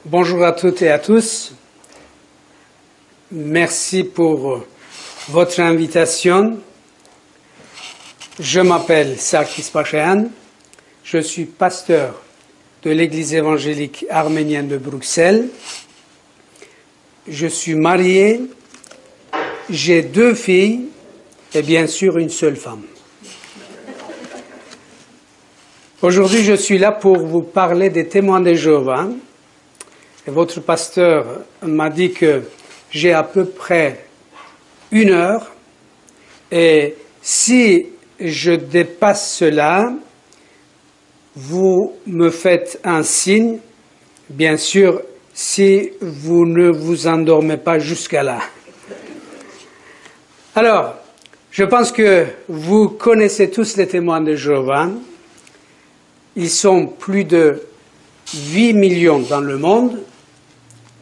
Bonjour à toutes et à tous. Merci pour votre invitation. Je m'appelle Sarkis Pachean. Je suis pasteur de l'Église évangélique arménienne de Bruxelles. Je suis marié, j'ai 2 filles et bien sûr une seule femme. Aujourd'hui, je suis là pour vous parler des témoins de Jéhovah. Et votre pasteur m'a dit que j'ai à peu près 1 heure et si je dépasse cela, vous me faites un signe, bien sûr, si vous ne vous endormez pas jusqu'à là. Alors, je pense que vous connaissez tous les témoins de Jéhovah. Ils sont plus de 8 millions dans le monde,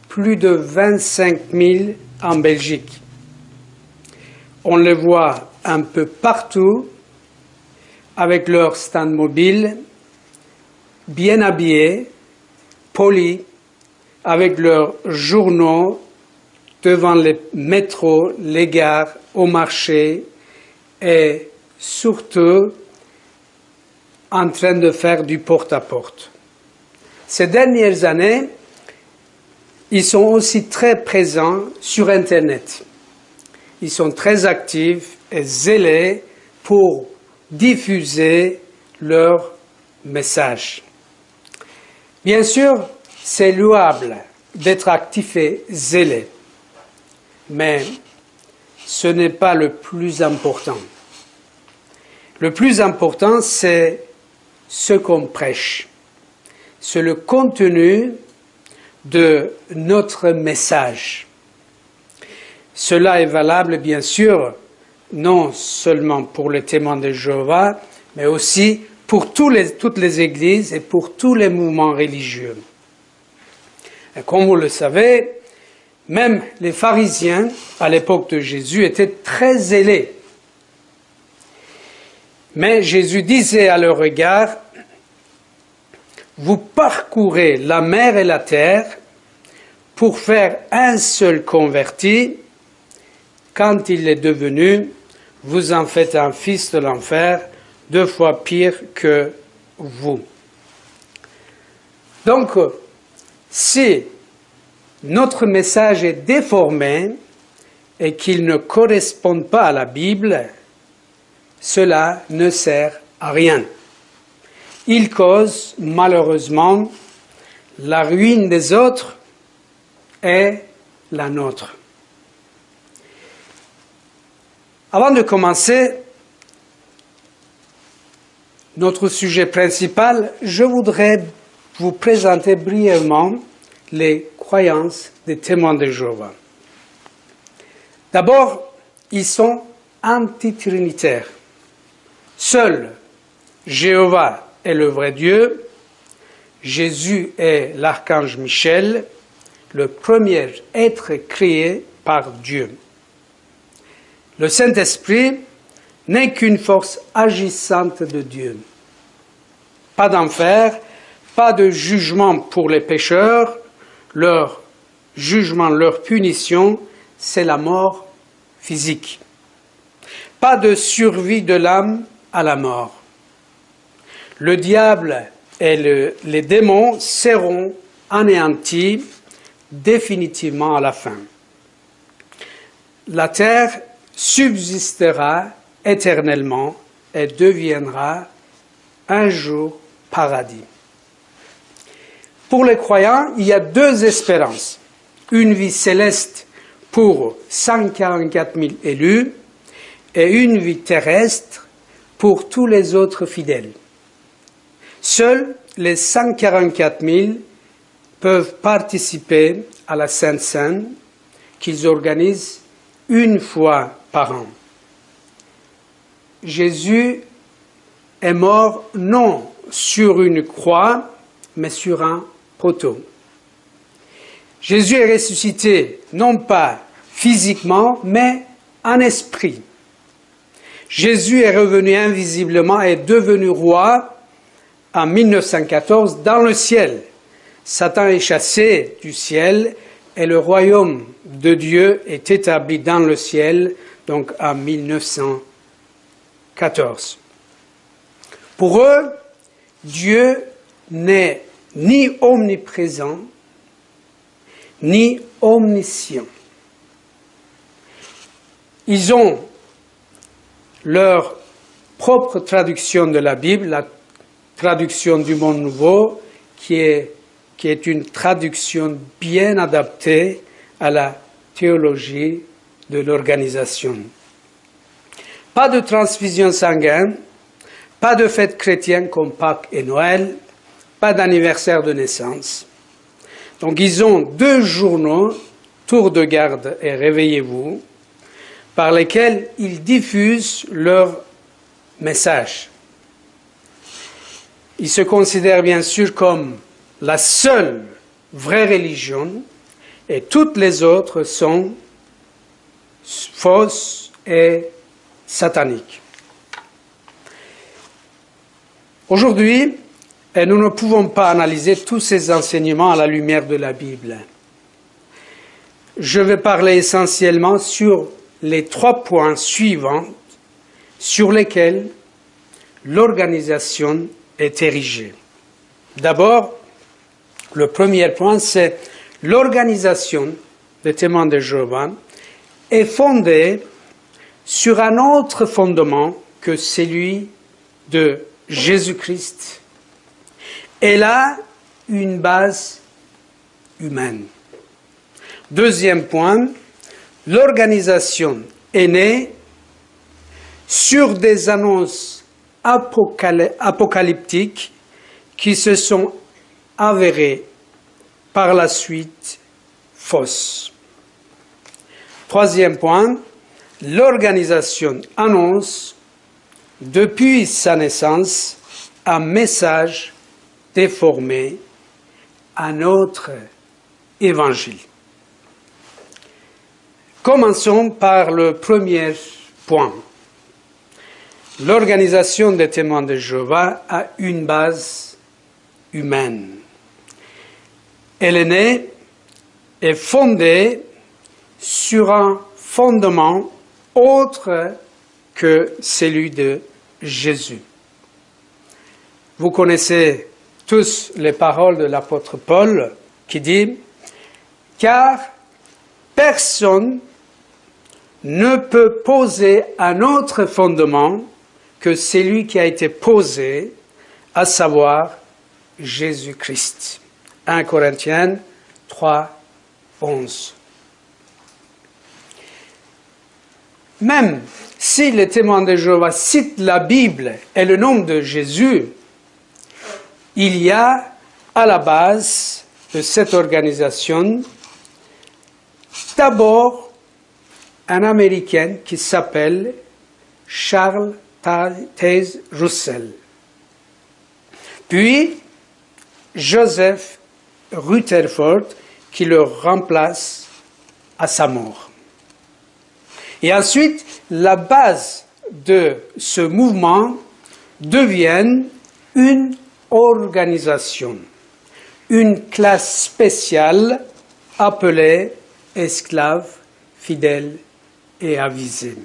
plus de 25 000 en Belgique. On les voit un peu partout, avec leur stand mobile, bien habillés, polis, avec leurs journaux devant les métros, les gares, au marché et surtout en train de faire du porte-à-porte. Ces dernières années, ils sont aussi très présents sur Internet. Ils sont très actifs et zélés pour diffuser leur message. Bien sûr, c'est louable d'être actif et zélé, mais ce n'est pas le plus important. Le plus important, c'est ce qu'on prêche. C'est le contenu de notre message. Cela est valable, bien sûr, non seulement pour les témoins de Jéhovah, mais aussi pour toutes les églises et pour tous les mouvements religieux. Et comme vous le savez, même les pharisiens, à l'époque de Jésus, étaient très zélés. Mais Jésus disait à leur égard, vous parcourez la mer et la terre pour faire un seul converti. Quand il est devenu, vous en faites un fils de l'enfer, 2 fois pire que vous. Donc, si notre message est déformé et qu'il ne correspond pas à la Bible, cela ne sert à rien. Il cause malheureusement la ruine des autres et la nôtre. Avant de commencer notre sujet principal, je voudrais vous présenter brièvement les croyances des témoins de Jéhovah. D'abord, ils sont antitrinitaires. Seul Jéhovah est le vrai Dieu, Jésus est l'archange Michel, le premier être créé par Dieu. Le Saint-Esprit n'est qu'une force agissante de Dieu. Pas d'enfer, pas de jugement pour les pécheurs, leur jugement, leur punition, c'est la mort physique. Pas de survie de l'âme à la mort. Le diable et les démons seront anéantis définitivement à la fin. La terre subsistera éternellement et deviendra un jour paradis. Pour les croyants, il y a 2 espérances. Une vie céleste pour 144 000 élus et une vie terrestre pour tous les autres fidèles. Seuls les 144 000 peuvent participer à la Sainte Seine qu'ils organisent 1 fois par an. Jésus est mort non sur une croix, mais sur un poteau. Jésus est ressuscité non pas physiquement, mais en esprit. Jésus est revenu invisiblement et est devenu roi en 1914 dans le ciel. Satan est chassé du ciel et le royaume de Dieu est établi dans le ciel, donc en 1914. Pour eux, Dieu n'est ni omniprésent, ni omniscient. Ils ont leur propre traduction de la Bible, la traduction du Monde Nouveau, qui est une traduction bien adaptée à la théologie de l'organisation. Pas de transfusion sanguine, pas de fêtes chrétiennes comme Pâques et Noël, pas d'anniversaire de naissance. Donc ils ont 2 journaux, Tour de garde et Réveillez-vous, par lesquels ils diffusent leur message. Ils se considèrent bien sûr comme la seule vraie religion et toutes les autres sont fausses et sataniques. Aujourd'hui, nous ne pouvons pas analyser tous ces enseignements à la lumière de la Bible. Je vais parler essentiellement sur les 3 points suivants sur lesquels l'organisation est érigée. D'abord, le premier point, c'est l'organisation des témoins de Jéhovah est fondée sur un autre fondement que celui de Jésus-Christ. Elle a une base humaine. Deuxième point, l'organisation est née sur des annonces apocalyptiques qui se sont avérées par la suite fausses. Troisième point, l'organisation annonce depuis sa naissance un message déformé, un autre évangile. Commençons par le premier point. L'organisation des témoins de Jéhovah a une base humaine. Elle est née et fondée sur un fondement autre que celui de Jésus. Vous connaissez tous les paroles de l'apôtre Paul qui dit « Car personne ne peut poser un autre fondement que celui qui a été posé, à savoir Jésus-Christ. » 1 Corinthiens 3, 11. Même si les témoins de Jéhovah citent la Bible et le nom de Jésus, il y a à la base de cette organisation d'abord un Américain qui s'appelle Charles Taze Russell, puis Joseph Rutherford qui le remplace à sa mort. Et ensuite, la base de ce mouvement devient une organisation, une classe spéciale appelée esclaves, fidèles et avisés.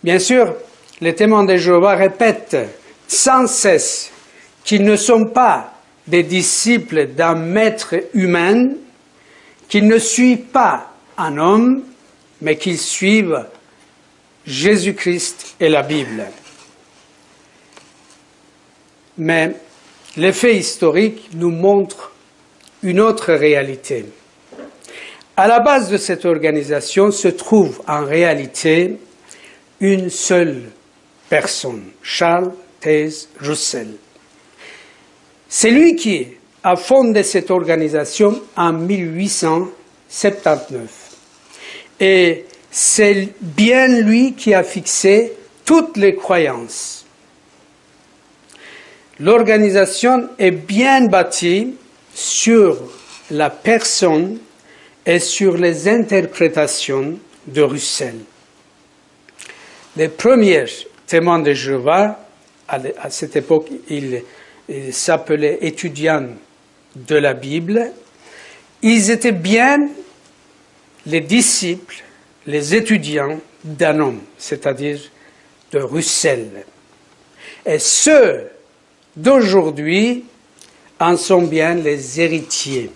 Bien sûr, les témoins de Jéhovah répètent sans cesse qu'ils ne sont pas des disciples d'un maître humain, qu'ils ne suivent pas un homme, mais qu'ils suivent Jésus-Christ et la Bible. Mais les faits historiques nous montrent une autre réalité. À la base de cette organisation se trouve en réalité une seule personne, Charles Taze Russell. C'est lui qui a fondé cette organisation en 1879. Et c'est bien lui qui a fixé toutes les croyances. L'organisation est bien bâtie sur la personne et sur les interprétations de Russell. Les premiers témoins de Jéhovah, à cette époque, ils s'appelaient étudiants de la Bible, ils étaient bien les disciples, les étudiants d'un homme, c'est-à-dire de Russell. Et ceux d'aujourd'hui en sont bien les héritiers.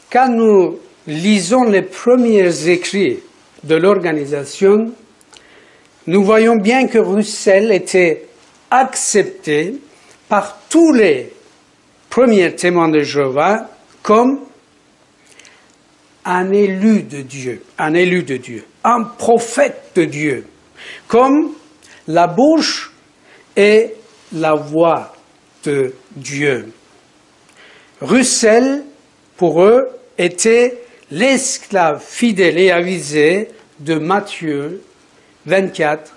Quand nous lisons les premiers écrits de l'organisation, nous voyons bien que Russell était accepté par tous les premiers témoins de Jéhovah comme un élu de Dieu, un prophète de Dieu, comme la bouche et la voix de Dieu. Russell, pour eux, était l'esclave fidèle et avisé de Matthieu 24,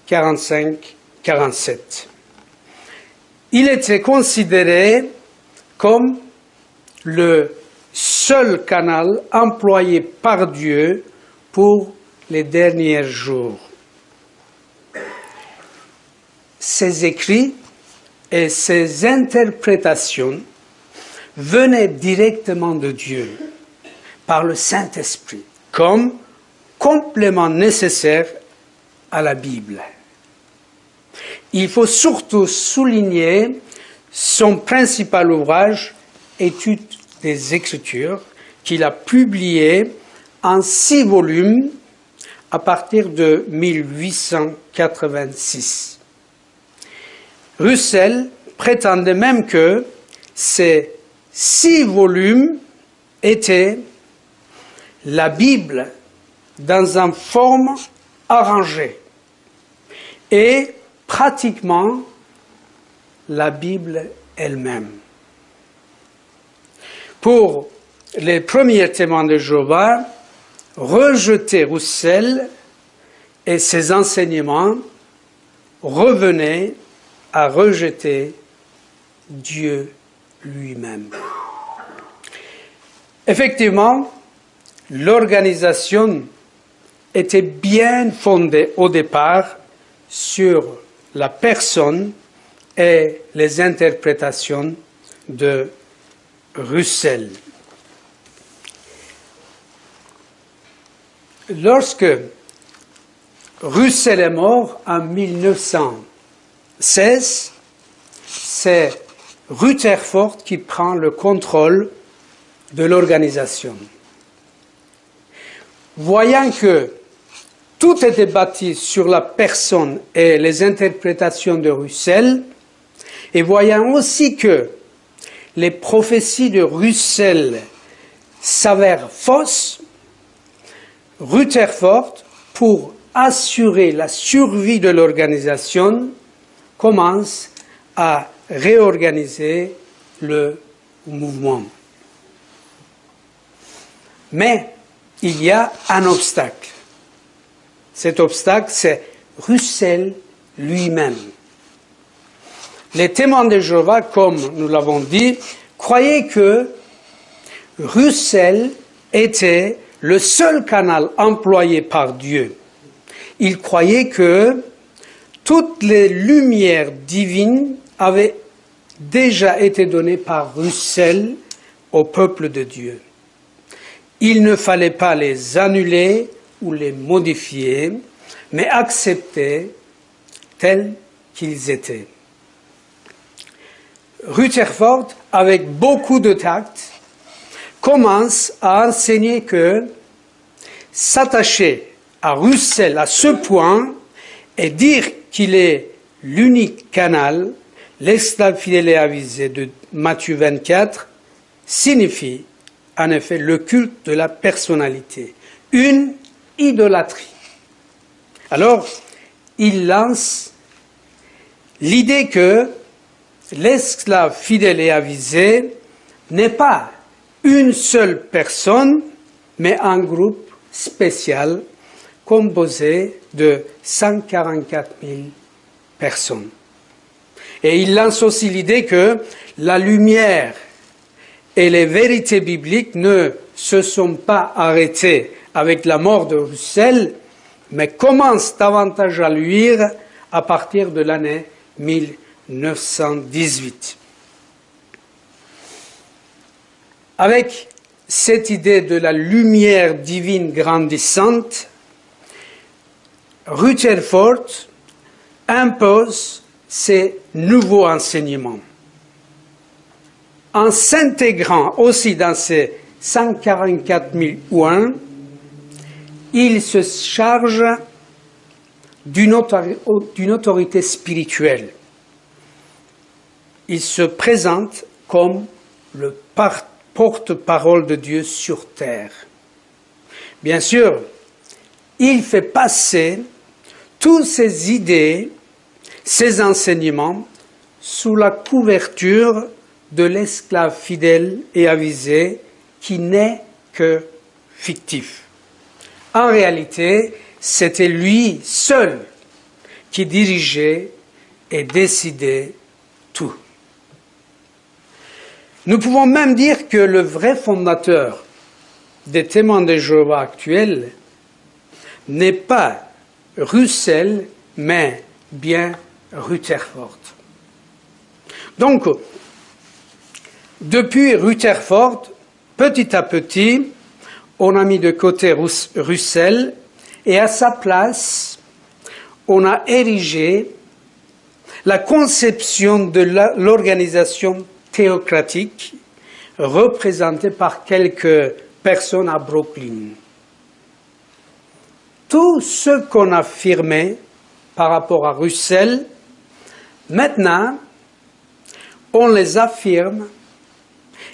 45, 47. Il était considéré comme le seul canal employé par Dieu pour les derniers jours. Ces écrits et ces interprétations venaient directement de Dieu, par le Saint-Esprit, comme complément nécessaire à la Bible. Il faut surtout souligner son principal ouvrage, Étude des Écritures, qu'il a publié en 6 volumes à partir de 1886. Russell prétendait même que ces 6 volumes étaient la Bible dans une forme arrangée et pratiquement la Bible elle-même. Pour les premiers témoins de Jéhovah, rejeter Russell et ses enseignements revenait à rejeter Dieu lui-même. Effectivement, l'organisation était bien fondée au départ sur la personne et les interprétations de Russell. Lorsque Russell est mort en 1916, c'est Rutherford qui prend le contrôle de l'organisation. Voyant que tout était bâti sur la personne et les interprétations de Russell, et voyant aussi que les prophéties de Russell s'avèrent fausses, Rutherford, pour assurer la survie de l'organisation, commence à réorganiser le mouvement. Mais il y a un obstacle. Cet obstacle, c'est Russell lui-même. Les témoins de Jéhovah, comme nous l'avons dit, croyaient que Russell était le seul canal employé par Dieu. Ils croyaient que toutes les lumières divines avaient déjà été données par Russell au peuple de Dieu. Il ne fallait pas les annuler ou les modifier, mais accepter tels qu'ils étaient. Rutherford, avec beaucoup de tact, commence à enseigner que s'attacher à Russell à ce point et dire qu'il est l'unique canal, l'esclave fidèle et avisé de Matthieu 24, signifie en effet le culte de la personnalité, une idolâtrie. Alors, il lance l'idée que l'esclave fidèle et avisé n'est pas une seule personne, mais un groupe spécial composé de 144 000 personnes. Et il lance aussi l'idée que la lumière et les vérités bibliques ne se sont pas arrêtées avec la mort de Russell, mais commencent davantage à luire à partir de l'année 1918. Avec cette idée de la lumière divine grandissante, Rutherford impose ces nouveaux enseignements. En s'intégrant aussi dans ces 144 001, il se charge d'une autorité spirituelle. Il se présente comme le porte-parole de Dieu sur terre. Bien sûr, il fait passer toutes ces idées, ces enseignements, sous la couverture de l'esclave fidèle et avisé qui n'est que fictif. En réalité, c'était lui seul qui dirigeait et décidait tout. Nous pouvons même dire que le vrai fondateur des témoins de Jéhovah actuels n'est pas Russell, mais bien Rutherford. Donc, depuis Rutherford, petit à petit, on a mis de côté Russell et à sa place, on a érigé la conception de l'organisation théocratique représentée par quelques personnes à Brooklyn. Tout ce qu'on affirmait par rapport à Russell, maintenant, on les affirme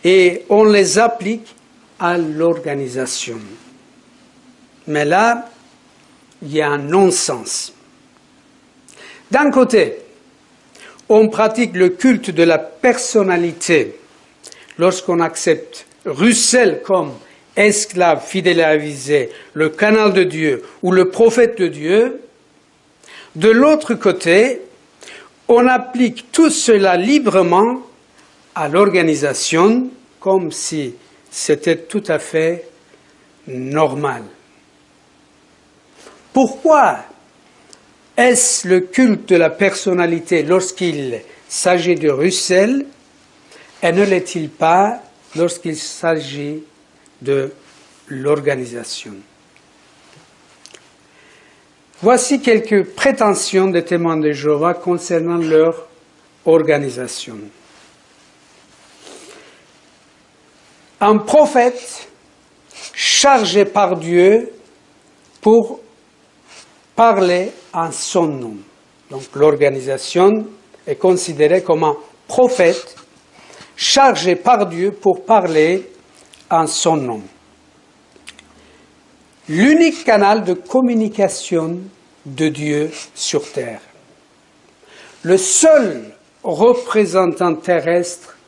et on les applique à l'organisation. Mais là, il y a un non-sens. D'un côté, on pratique le culte de la personnalité lorsqu'on accepte Russell comme esclave fidèle et avisé, le canal de Dieu ou le prophète de Dieu. De l'autre côté, on applique tout cela librement à l'organisation comme si c'était tout à fait normal. Pourquoi est-ce le culte de la personnalité lorsqu'il s'agit de Russell et ne l'est-il pas lorsqu'il s'agit de l'organisation? Voici quelques prétentions des témoins de Jéhovah concernant leur organisation. Un prophète chargé par Dieu pour parler en son nom. Donc l'organisation est considérée comme un prophète chargé par Dieu pour parler en son nom. L'unique canal de communication de Dieu sur terre. Le seul représentant terrestre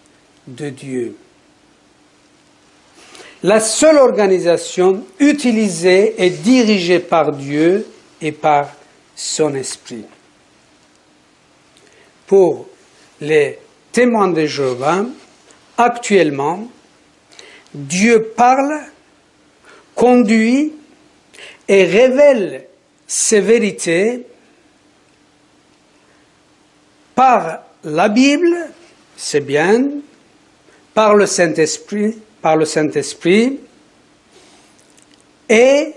de Dieu. La seule organisation utilisée et dirigée par Dieu et par son esprit. Pour les témoins de Jéhovah, actuellement, Dieu parle, conduit et révèle ses vérités par la Bible, c'est bien, par le Saint-Esprit, et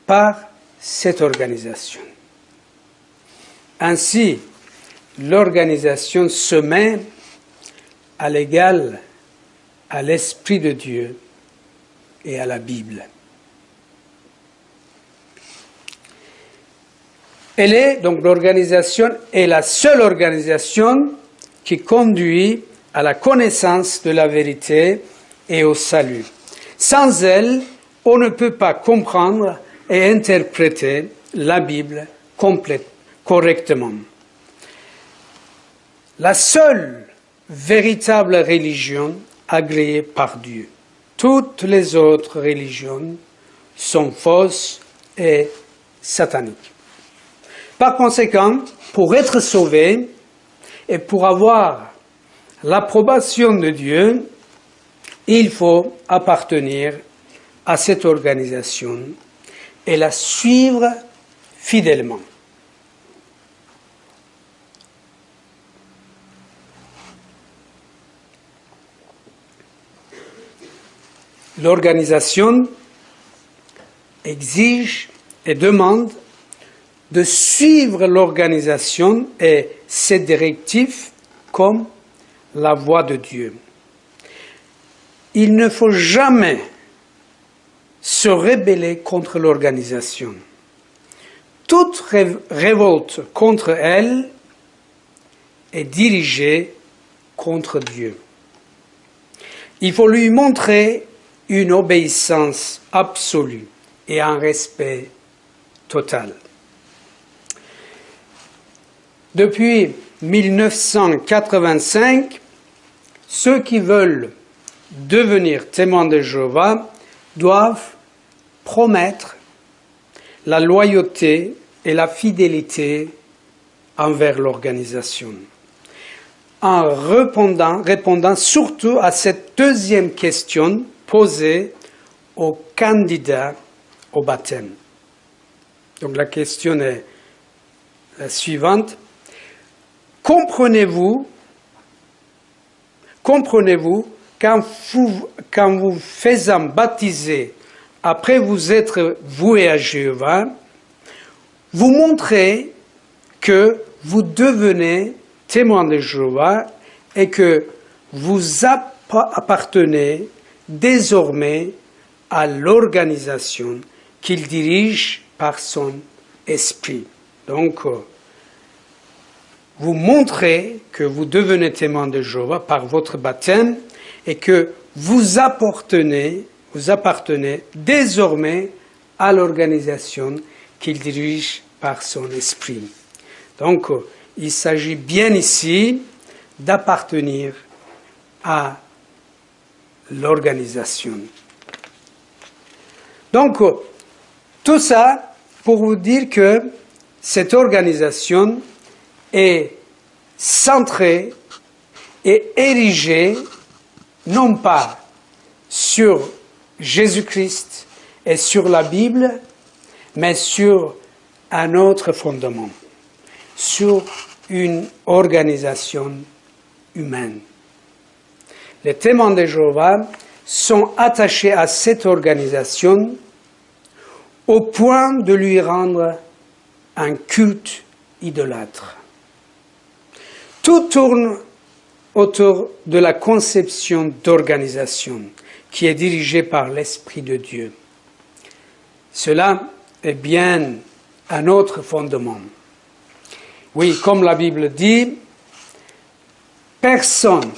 par cette organisation. Ainsi, l'organisation se met à l'égal à l'Esprit de Dieu et à la Bible. Donc l'organisation est la seule organisation qui conduit à la connaissance de la vérité et au salut. Sans elle, on ne peut pas comprendre et interpréter la Bible correctement. La seule véritable religion agréée par Dieu. Toutes les autres religions sont fausses et sataniques. Par conséquent, pour être sauvé et pour avoir l'approbation de Dieu, il faut appartenir à cette organisation et la suivre fidèlement. L'organisation exige et demande de suivre l'organisation et ses directives comme la voie de Dieu. Il ne faut jamais se rebeller contre l'organisation. Toute révolte contre elle est dirigée contre Dieu. Il faut lui montrer une obéissance absolue et un respect total. Depuis 1985, ceux qui veulent devenir témoins de Jéhovah doivent promettre la loyauté et la fidélité envers l'organisation, en répondant surtout à cette deuxième question posée aux candidats au baptême. Donc la question est la suivante. Comprenez-vous quand vous faisant baptiser après vous être voué à Jéhovah, vous montrez que vous devenez témoin de Jéhovah et que vous appartenez désormais à l'organisation qu'il dirige par son esprit. Donc, vous montrez que vous devenez témoin de Jéhovah par votre baptême et que vous appartenez désormais à l'organisation qu'il dirige par son esprit. Donc, il s'agit bien ici d'appartenir à l'organisation. Donc, tout ça pour vous dire que cette organisation est centrée et érigée non pas sur Jésus-Christ et sur la Bible, mais sur un autre fondement, sur une organisation humaine. Les témoins de Jéhovah sont attachés à cette organisation au point de lui rendre un culte idolâtre. Tout tourne autour de la conception d'organisation qui est dirigée par l'Esprit de Dieu. Cela est bien un autre fondement. Oui, comme la Bible dit, personne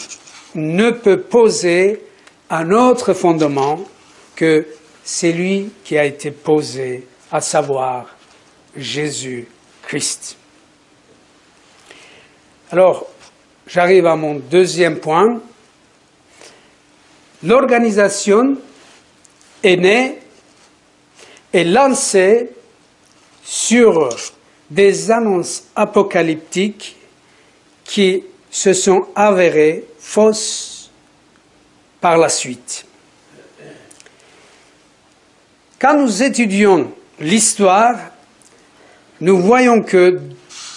ne peut poser un autre fondement que celui qui a été posé, à savoir Jésus-Christ. Alors, j'arrive à mon deuxième point. L'organisation est née et lancée sur des annonces apocalyptiques qui se sont avérées fausses par la suite. Quand nous étudions l'histoire, nous voyons que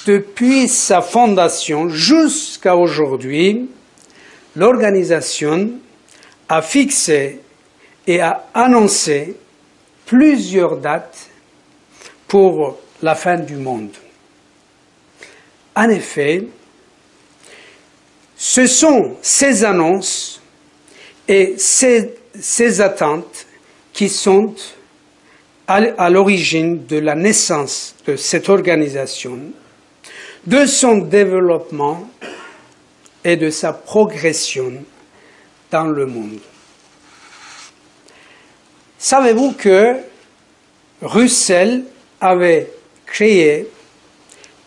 depuis sa fondation jusqu'à aujourd'hui, l'organisation a fixé et a annoncé plusieurs dates pour la fin du monde. En effet, ce sont ces annonces et ces attentes qui sont à l'origine de la naissance de cette organisation, de son développement et de sa progression dans le monde. Savez-vous que Russell avait créé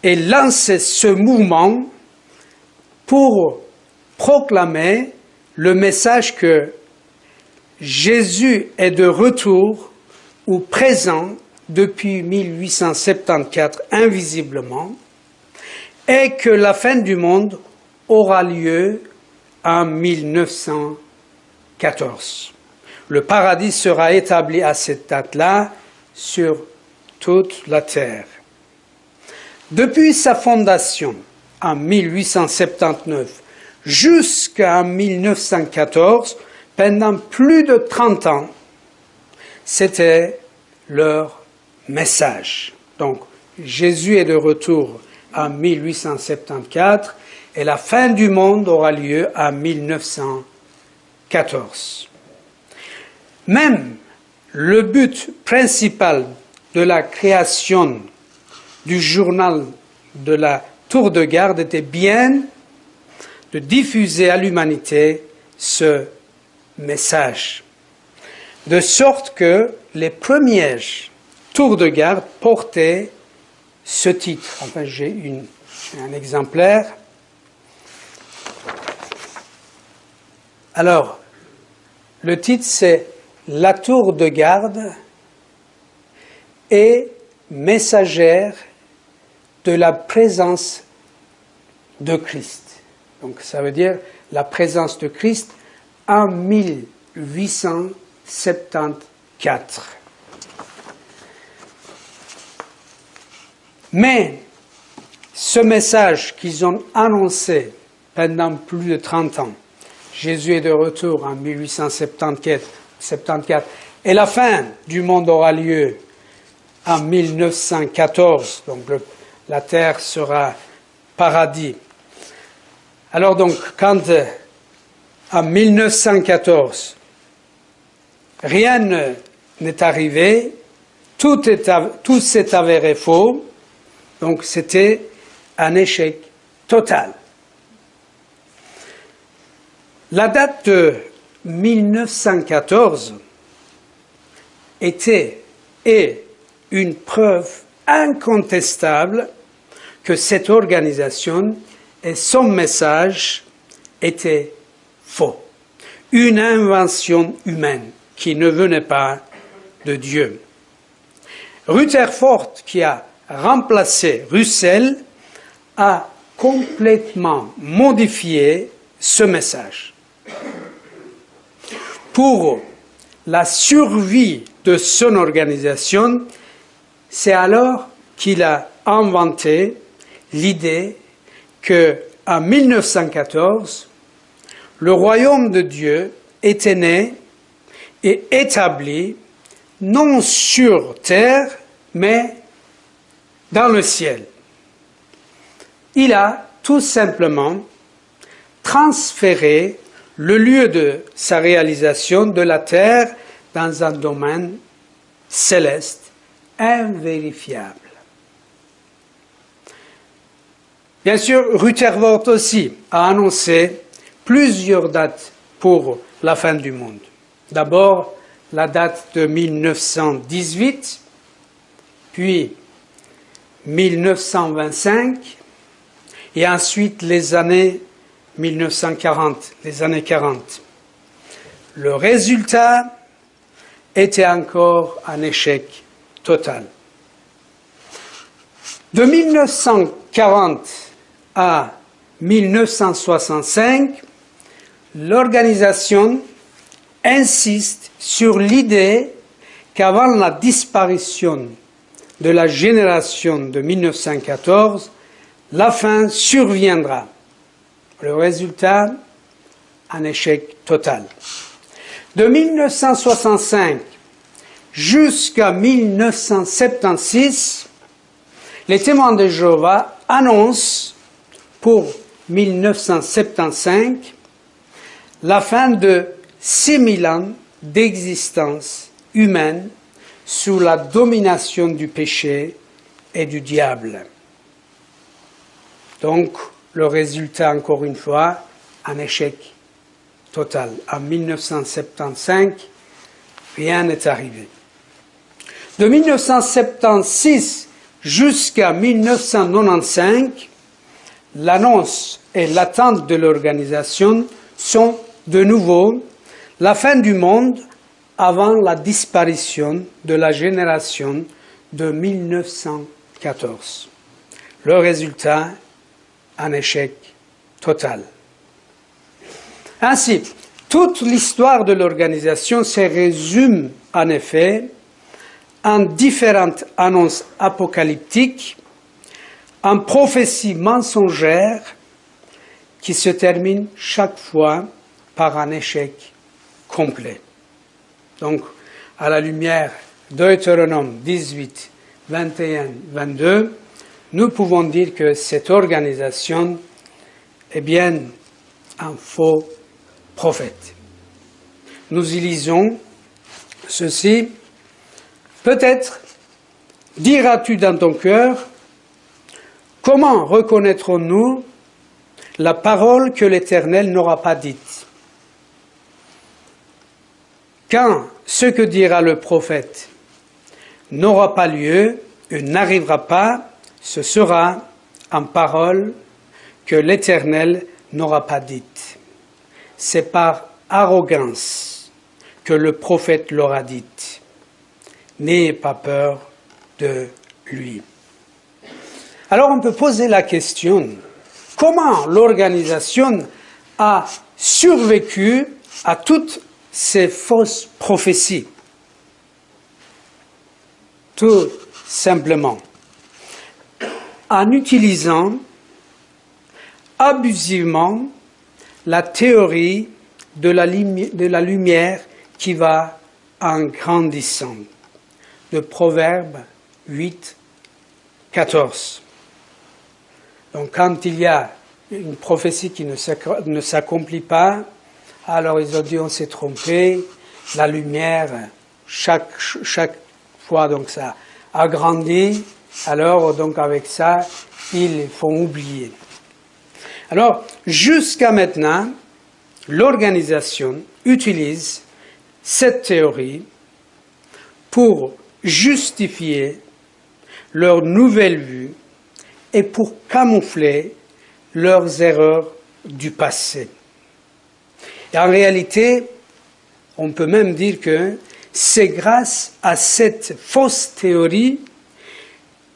et lancé ce mouvement pour proclamer le message que Jésus est de retour ou présent depuis 1874 invisiblement et que la fin du monde aura lieu en 1900 1914. Le paradis sera établi à cette date-là sur toute la terre. Depuis sa fondation en 1879 jusqu'en 1914, pendant plus de 30 ans, c'était leur message. Donc, Jésus est de retour en 1874 et la fin du monde aura lieu en 1914. Même le but principal de la création du journal de la Tour de Garde était bien de diffuser à l'humanité ce message. De sorte que les premières Tours de Garde portaient ce titre. Enfin, j'ai un exemplaire. Alors, le titre c'est « La Tour de Garde est messagère de la présence de Christ ». Donc, ça veut dire la présence de Christ en 1874. Mais ce message qu'ils ont annoncé pendant plus de 30 ans, Jésus est de retour en 1874, et la fin du monde aura lieu en 1914, donc la terre sera paradis. Alors donc, quand en 1914, rien n'est arrivé, tout s'est avéré faux, donc c'était un échec total. La date de 1914 est une preuve incontestable que cette organisation et son message étaient faux. Une invention humaine qui ne venait pas de Dieu. Rutherford, qui a remplacé Russell, a complètement modifié ce message. Pour la survie de son organisation, c'est alors qu'il a inventé l'idée qu'en 1914, le royaume de Dieu était né et établi non sur terre, mais dans le ciel. Il a tout simplement transféré le lieu de sa réalisation de la terre dans un domaine céleste invérifiable. Bien sûr, Rutherford aussi a annoncé plusieurs dates pour la fin du monde. D'abord, la date de 1918, puis 1925, et ensuite les années 1940, les années 40. Le résultat était encore un échec total. De 1940 à 1965, l'organisation insiste sur l'idée qu'avant la disparition de la génération de 1914, la fin surviendra. Le résultat, un échec total. De 1965 jusqu'à 1976, les témoins de Jéhovah annoncent pour 1975 la fin de 6000 ans d'existence humaine sous la domination du péché et du diable. Donc, le résultat, encore une fois, un échec total. En 1975, rien n'est arrivé. De 1976 jusqu'à 1995, l'annonce et l'attente de l'organisation sont de nouveau la fin du monde avant la disparition de la génération de 1914. Le résultat, un échec total. Ainsi, Toute l'histoire de l'organisation se résume en effet en différentes annonces apocalyptiques, en prophéties mensongères qui se terminent chaque fois par un échec complet. Donc, à la lumière de Deutéronome 18, 21, 22, nous pouvons dire que cette organisation est bien un faux prophète. Nous y lisons ceci. Peut-être diras-tu dans ton cœur, comment reconnaîtrons-nous la parole que l'Éternel n'aura pas dite? Quand ce que dira le prophète n'aura pas lieu et n'arrivera pas, ce sera en parole que l'Éternel n'aura pas dite. C'est par arrogance que le prophète l'aura dite. N'ayez pas peur de lui. Alors on peut poser la question, comment l'organisation a survécu à toutes ces fausses prophéties? Tout simplement, en utilisant abusivement la théorie de la lumière qui va en grandissant. De Proverbe 8, 14. Donc quand il y a une prophétie qui ne s'accomplit pas, alors ils ont dit on s'est trompé, la lumière, chaque fois donc ça agrandit, alors donc avec ça, ils font oublier. Alors jusqu'à maintenant, l'organisation utilise cette théorie pour justifier leur nouvelle vue et pour camoufler leurs erreurs du passé. Et en réalité, on peut même dire que c'est grâce à cette fausse théorie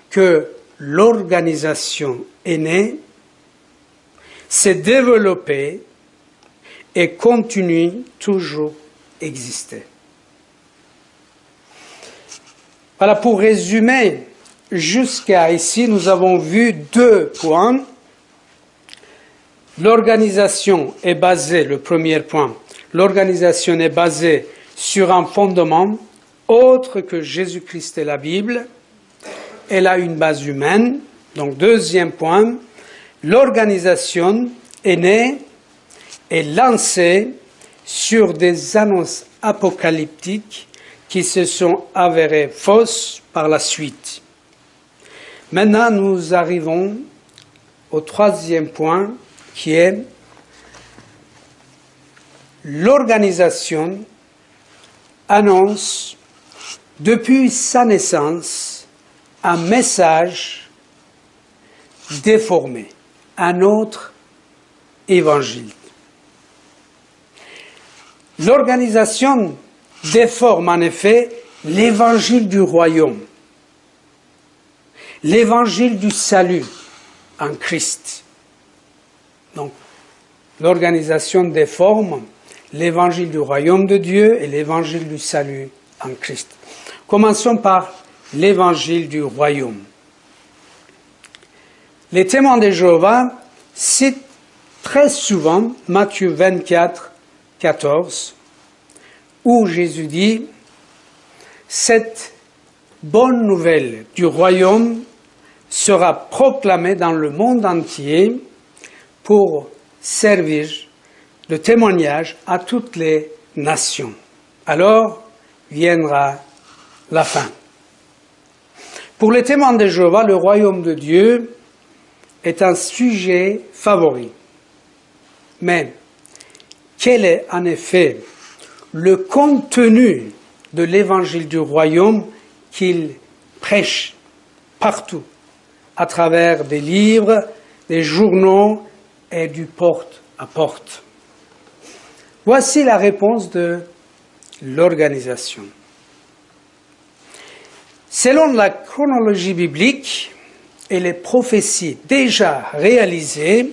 que l'organisation est née, s'est développée et continue toujours à exister. Voilà, pour résumer, jusqu'à ici, nous avons vu 2 points. L'organisation est basée, le premier point, l'organisation est basée sur un fondement autre que Jésus-Christ et la Bible. Elle a une base humaine. Donc, deuxième point, l'organisation est née et lancée sur des annonces apocalyptiques qui se sont avérées fausses par la suite. Maintenant, nous arrivons au troisième point, qui est l'organisation annonce depuis sa naissance un message déformé, un autre évangile. L'organisation déforme en effet l'évangile du royaume, l'évangile du salut en Christ. Donc, l'organisation déforme l'évangile du royaume de Dieu et l'évangile du salut en Christ. Commençons par l'évangile du royaume. Les témoins de Jéhovah citent très souvent Matthieu 24, 14, où Jésus dit « Cette bonne nouvelle du royaume sera proclamée dans le monde entier pour servir de témoignage à toutes les nations. Alors viendra la fin. » Pour les témoins de Jéhovah, le royaume de Dieu est un sujet favori. Mais quel est en effet le contenu de l'évangile du royaume qu'ils prêchent partout, à travers des livres, des journaux et du porte à porte? Voici la réponse de l'organisation. Selon la chronologie biblique et les prophéties déjà réalisées,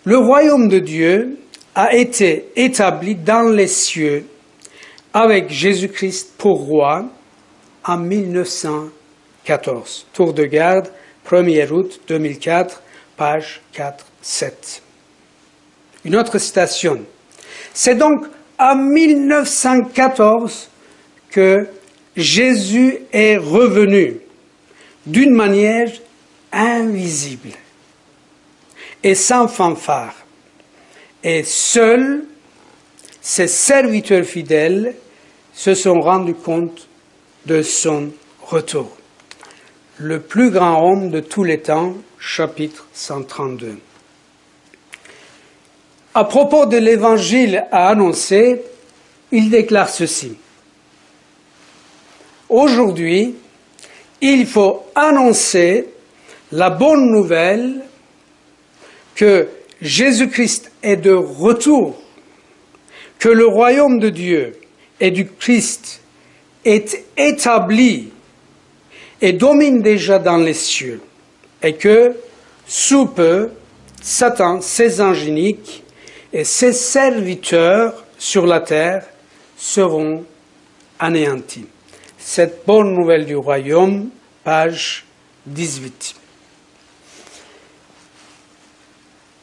le royaume de Dieu a été établi dans les cieux avec Jésus-Christ pour roi en 1914. Tour de garde, 1er août 2004, page 4-7. Une autre citation. C'est donc en 1914 que Jésus est revenu d'une manière invisible et sans fanfare. Et seuls ses serviteurs fidèles se sont rendus compte de son retour. Le plus grand homme de tous les temps, chapitre 132. À propos de l'évangile à annoncer, il déclare ceci. Aujourd'hui, il faut annoncer la bonne nouvelle que Jésus-Christ est de retour, que le royaume de Dieu et du Christ est établi et domine déjà dans les cieux, et que, sous peu, Satan, ses angéniques et ses serviteurs sur la terre seront anéantis. Cette bonne nouvelle du royaume, page 18.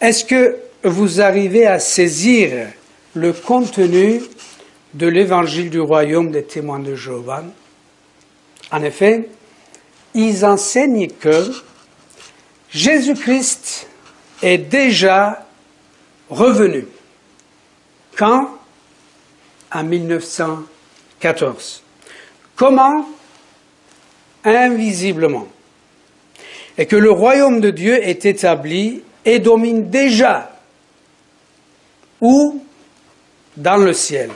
Est-ce que vous arrivez à saisir le contenu de l'évangile du royaume des témoins de Jéhovah? En effet, ils enseignent que Jésus-Christ est déjà revenu. Quand? En 1914. Comment? Invisiblement. Et que le royaume de Dieu est établi et domine déjà. Où? Dans le ciel.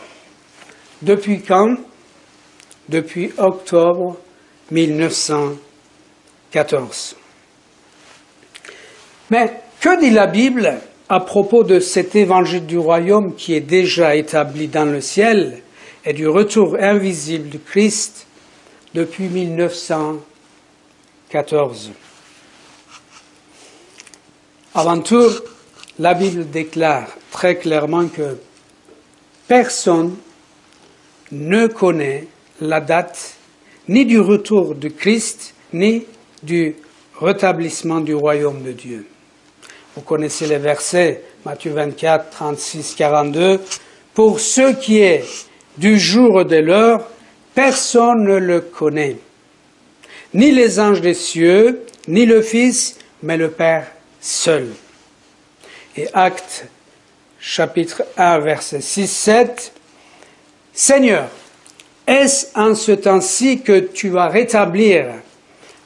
Depuis quand? Depuis octobre 1914. Mais que dit la Bible à propos de cet évangile du royaume qui est déjà établi dans le ciel et du retour invisible du Christ depuis 1914? Avant tout, la Bible déclare très clairement que personne ne connaît la date ni du retour de Christ, ni du rétablissement du royaume de Dieu. Vous connaissez les versets, Matthieu 24, 36, 42. Pour ce qui est du jour et de l'heure, personne ne le connaît. Ni les anges des cieux, ni le Fils, mais le Père seul. Et Actes, chapitre 1, verset 6, 7. Seigneur, est-ce en ce temps-ci que tu vas rétablir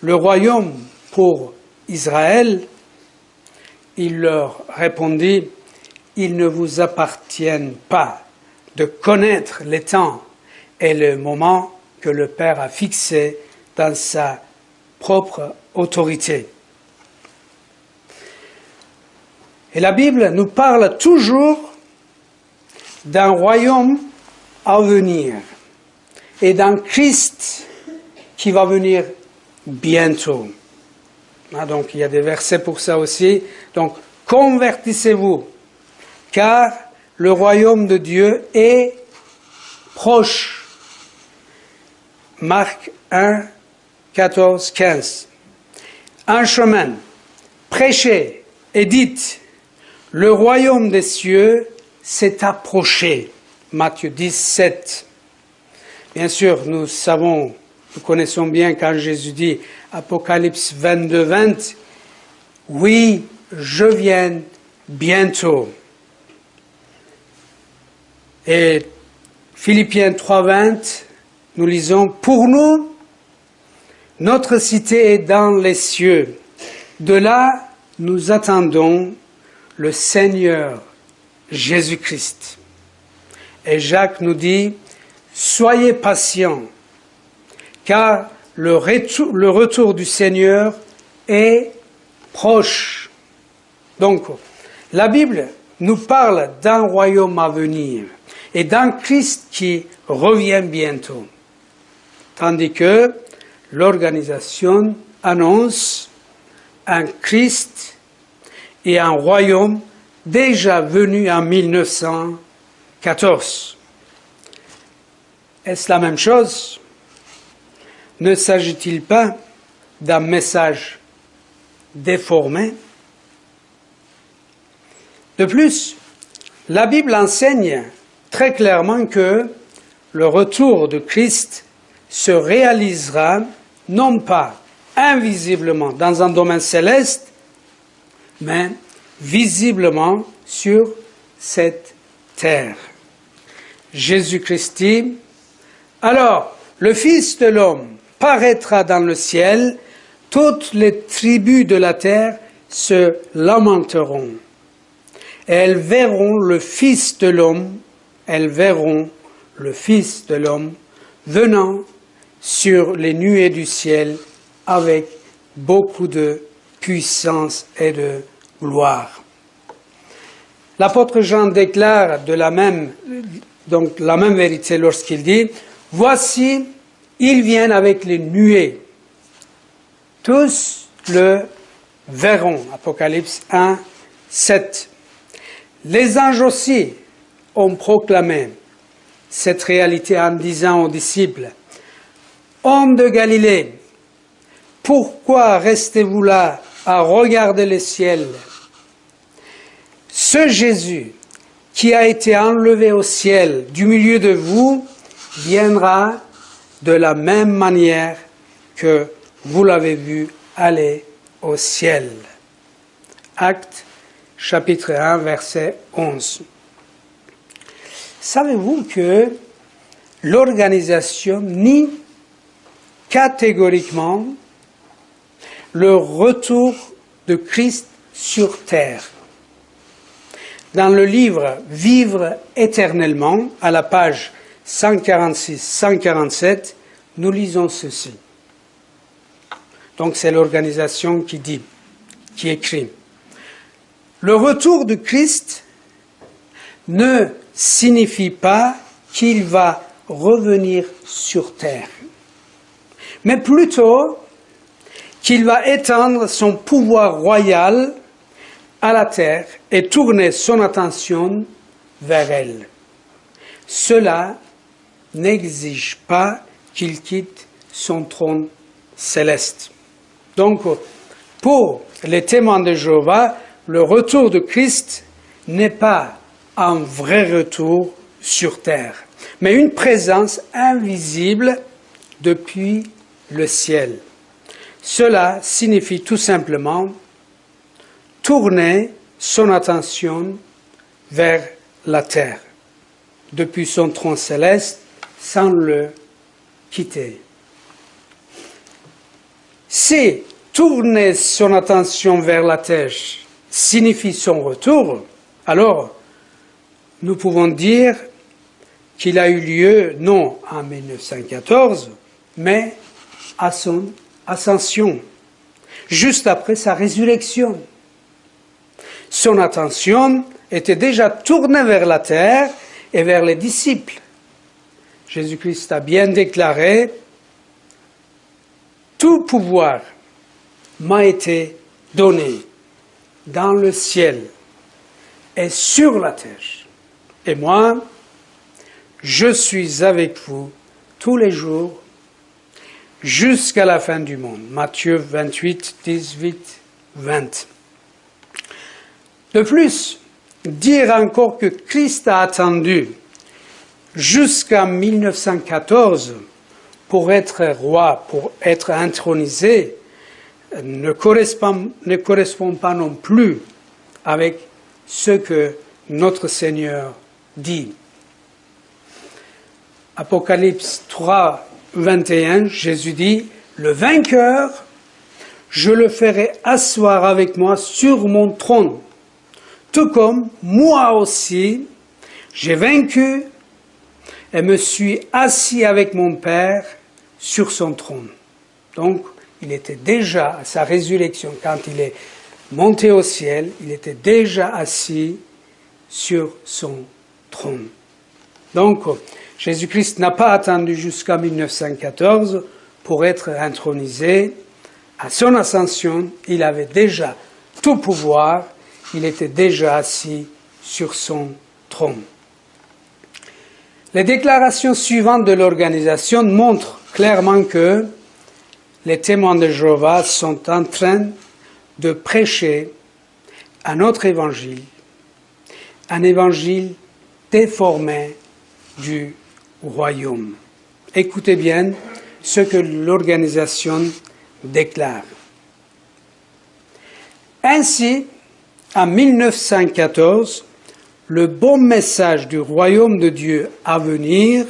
le royaume pour Israël? Il leur répondit, il ne vous appartient pas de connaître les temps et le moment que le Père a fixé dans sa propre autorité. Et la Bible nous parle toujours d'un royaume à venir et d'un Christ qui va venir bientôt. Donc il y a des versets pour ça aussi. Donc convertissez-vous, car le royaume de Dieu est proche. Marc 1, 14, 15. Un chemin, prêchez et dites, le royaume des cieux s'est approché. Matthieu 10, 7. Bien sûr, nous connaissons bien quand Jésus dit, Apocalypse 22, 20, oui, je viens bientôt. Et Philippiens 3, 20, nous lisons, pour nous, notre cité est dans les cieux. De là, nous attendons le Seigneur Jésus-Christ. Et Jacques nous dit, soyez patients, car le retour du Seigneur est proche. Donc, la Bible nous parle d'un royaume à venir et d'un Christ qui revient bientôt. Tandis que l'organisation annonce un Christ et un royaume déjà venu en 1914. Est-ce la même chose? Ne s'agit-il pas d'un message déformé? De plus, la Bible enseigne très clairement que le retour de Christ se réalisera non pas invisiblement dans un domaine céleste, mais visiblement sur cette terre. Jésus-Christ dit, « Alors, le Fils de l'homme paraîtra dans le ciel, toutes les tribus de la terre se lamenteront. Et elles verront le Fils de l'homme, venant sur les nuées du ciel avec beaucoup de puissance et de gloire. » L'apôtre Jean déclare la même vérité lorsqu'il dit « Voici, ils viennent avec les nuées. Tous le verront. » Apocalypse 1, 7. Les anges aussi ont proclamé cette réalité en disant aux disciples « Hommes de Galilée, pourquoi restez-vous là à regarder le ciel? Ce Jésus qui a été enlevé au ciel du milieu de vous viendra de la même manière que vous l'avez vu aller au ciel. » Actes chapitre 1, verset 11. Savez-vous que l'organisation nie catégoriquement le retour de Christ sur terre? Dans le livre « Vivre éternellement », à la page 146-147, nous lisons ceci. Donc c'est l'organisation qui écrit. Le retour de Christ ne signifie pas qu'il va revenir sur terre, mais plutôt qu'il va étendre son pouvoir royal à la terre et tourner son attention vers elle. Cela n'exige pas qu'il quitte son trône céleste. Donc, pour les témoins de Jéhovah, le retour de Christ n'est pas un vrai retour sur terre, mais une présence invisible depuis le ciel. Cela signifie tout simplement tourner son attention vers la terre, depuis son trône céleste, sans le quitter. Si tourner son attention vers la terre signifie son retour, alors nous pouvons dire qu'il a eu lieu non en 1914, mais à son ascension, juste après sa résurrection. Son attention était déjà tournée vers la terre et vers les disciples. Jésus-Christ a bien déclaré « Tout pouvoir m'a été donné dans le ciel et sur la terre. Et moi, je suis avec vous tous les jours jusqu'à la fin du monde. » Matthieu 28, 18, 20. De plus, dire encore que Christ a attendu jusqu'en 1914 pour être roi, pour être intronisé, ne correspond pas non plus avec ce que notre Seigneur dit. Apocalypse 3, 21, Jésus dit « Le vainqueur, je le ferai asseoir avec moi sur mon trône, tout comme moi aussi, j'ai vaincu et me suis assis avec mon Père sur son trône. » Donc, il était déjà, à sa résurrection, quand il est monté au ciel, il était déjà assis sur son trône. Donc, Jésus-Christ n'a pas attendu jusqu'en 1914 pour être intronisé. À son ascension, il avait déjà tout pouvoir il était déjà assis sur son trône. Les déclarations suivantes de l'organisation montrent clairement que les témoins de Jéhovah sont en train de prêcher un autre évangile, un évangile déformé du royaume. Écoutez bien ce que l'organisation déclare. Ainsi, en 1914, le bon message du royaume de Dieu à venir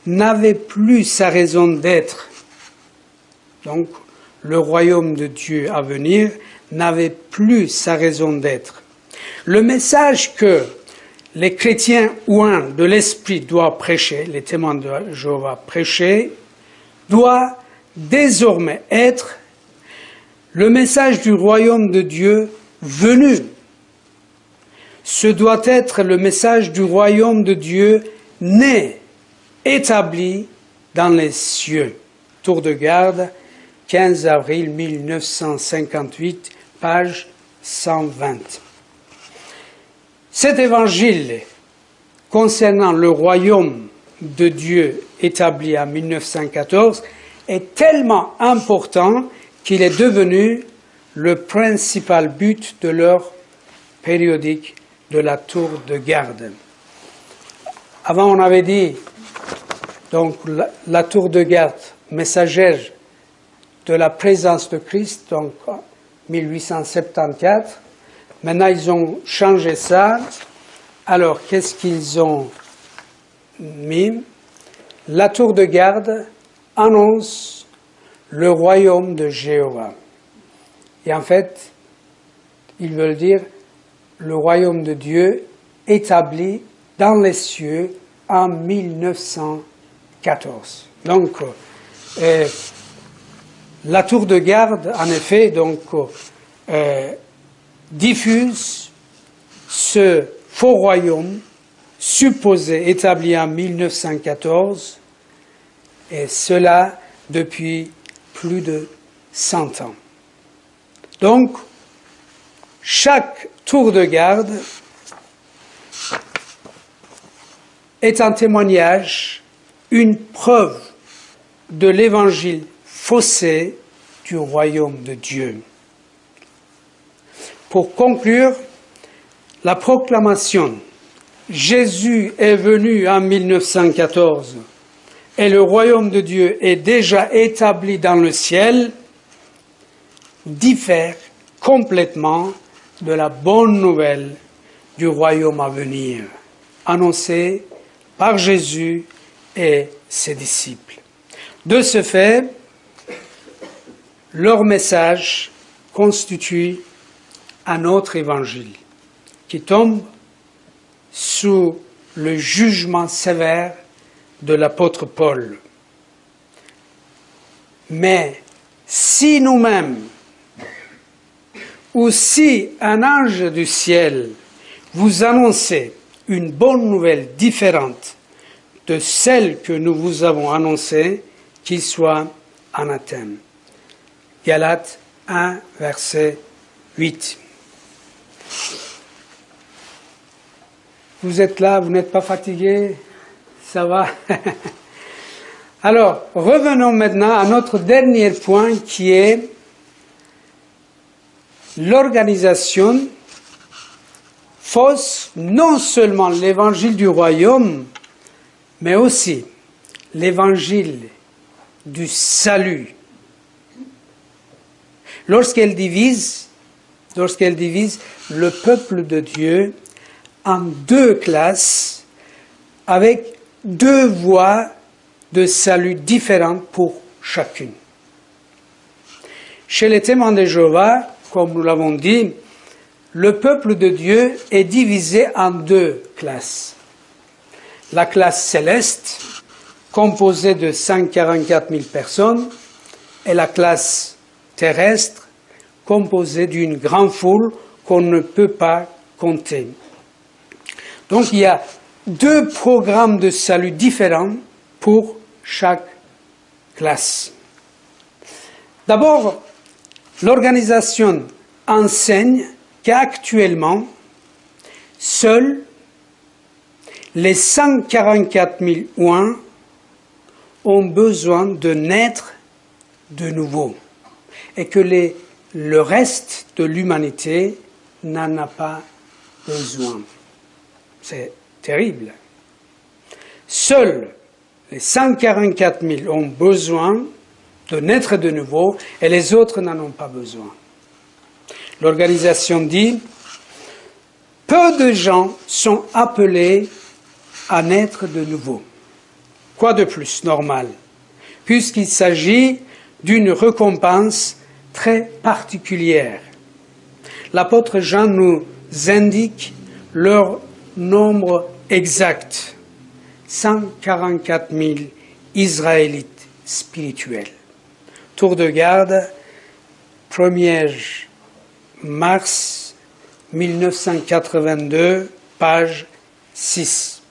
n'avait plus sa raison d'être. Donc, le royaume de Dieu à venir n'avait plus sa raison d'être. Le message que les chrétiens ouins de l'Esprit doivent prêcher, les témoins de Jéhovah prêcher, doit désormais être le message du royaume de Dieu venu. Ce doit être le message du royaume de Dieu né, établi dans les cieux. Tour de garde, 15 avril 1958, page 120. Cet évangile concernant le royaume de Dieu établi en 1914 est tellement important qu'il est devenu le principal but de leur périodique de la tour de garde. Avant, on avait dit, donc, la tour de garde messagère de la présence de Christ, donc 1874. Maintenant, ils ont changé ça. Alors, qu'est-ce qu'ils ont mis? La tour de garde annonce le royaume de Jéhovah. Et en fait, ils veulent dire le royaume de Dieu établi dans les cieux en 1914. Donc, la tour de garde, en effet, donc, diffuse ce faux royaume supposé établi en 1914, et cela depuis plus de 100 ans. Donc, chaque tour de garde est un témoignage, une preuve de l'évangile faussé du royaume de Dieu. Pour conclure, la proclamation « Jésus est venu en 1914 et le royaume de Dieu est déjà établi dans le ciel » diffère complètement de la bonne nouvelle du royaume à venir, annoncée par Jésus et ses disciples. De ce fait, leur message constitue un autre évangile qui tombe sous le jugement sévère de l'apôtre Paul. Mais si nous-mêmes, ou si un ange du ciel vous annonçait une bonne nouvelle différente de celle que nous vous avons annoncée, qu'il soit anathème. Galates 1, verset 8. Vous êtes là, vous n'êtes pas fatigué? Ça va? Alors, revenons maintenant à notre dernier point qui est l'organisation fausse non seulement l'évangile du royaume, mais aussi l'évangile du salut. Lorsqu'elle divise le peuple de Dieu en deux classes, avec deux voies de salut différentes pour chacune. Chez les témoins de Jéhovah, comme nous l'avons dit, le peuple de Dieu est divisé en deux classes. La classe céleste, composée de 144 000 personnes, et la classe terrestre, composée d'une grande foule qu'on ne peut pas compter. Donc il y a deux programmes de salut différents pour chaque classe. D'abord, l'organisation enseigne qu'actuellement, seuls les 144 000 ouins ont besoin de naître de nouveau et que le reste de l'humanité n'en a pas besoin. C'est terrible. Seuls les 144 000 ont besoin de naître de nouveau et les autres n'en ont pas besoin. L'organisation dit « Peu de gens sont appelés à naître de nouveau. » Quoi de plus normal, puisqu'il s'agit d'une récompense très particulière. L'apôtre Jean nous indique leur nombre exact, 144 000 Israélites spirituels. Tour de garde, 1er mars 1982, page 6.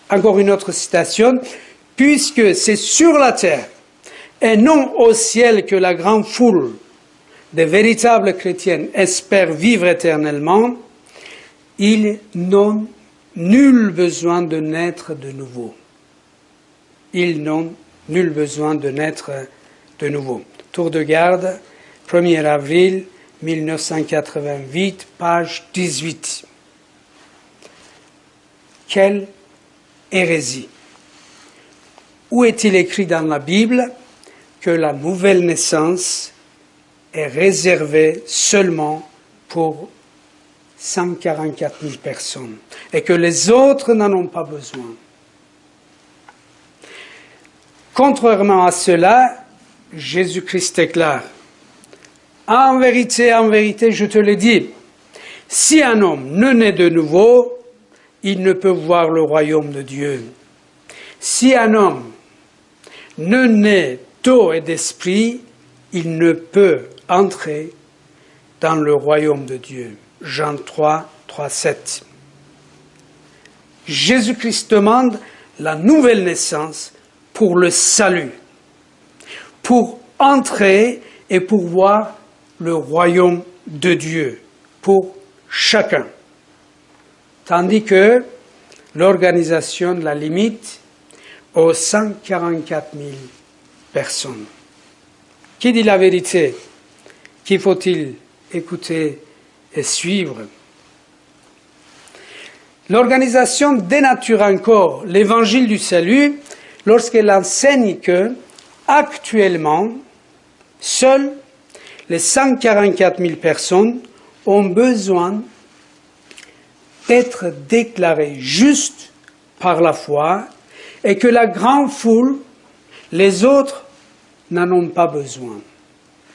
Encore une autre citation, « Puisque c'est sur la terre et non au ciel que la grande foule des véritables chrétiens espère vivre éternellement, ils n'ont nul besoin de naître de nouveau. » Ils n'ont nul besoin de naître de nouveau. Tour de garde, 1er avril 1988, page 18. Quelle hérésie! Où est-il écrit dans la Bible que la nouvelle naissance est réservée seulement pour 144 000 personnes et que les autres n'en ont pas besoin? Contrairement à cela, Jésus-Christ déclare « En vérité, je te le dis, si un homme ne naît de nouveau, il ne peut voir le royaume de Dieu. Si un homme ne naît d'eau et d'esprit, il ne peut entrer dans le royaume de Dieu. » Jean 3, 3, 7. Jésus-Christ demande la nouvelle naissance pour le salut, pour entrer et pour voir le royaume de Dieu, pour chacun. Tandis que l'organisation la limite aux 144 000 personnes. Qui dit la vérité? Qui faut-il écouter et suivre? L'organisation dénature encore l'évangile du salut lorsqu'elle enseigne que, actuellement, seuls les 144 000 personnes ont besoin d'être déclarées justes par la foi et que la grande foule, les autres, n'en ont pas besoin.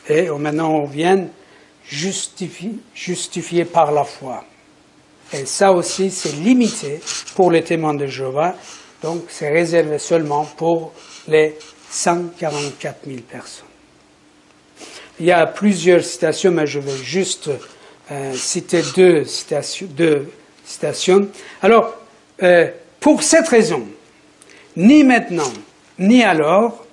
Et maintenant, on vient justifier par la foi. Et ça aussi, c'est limité pour les témoins de Jéhovah. Donc, c'est réservé seulement pour les 144 000 personnes. Il y a plusieurs citations, mais je vais juste citer deux citations. Alors, pour cette raison, ni maintenant, ni alors,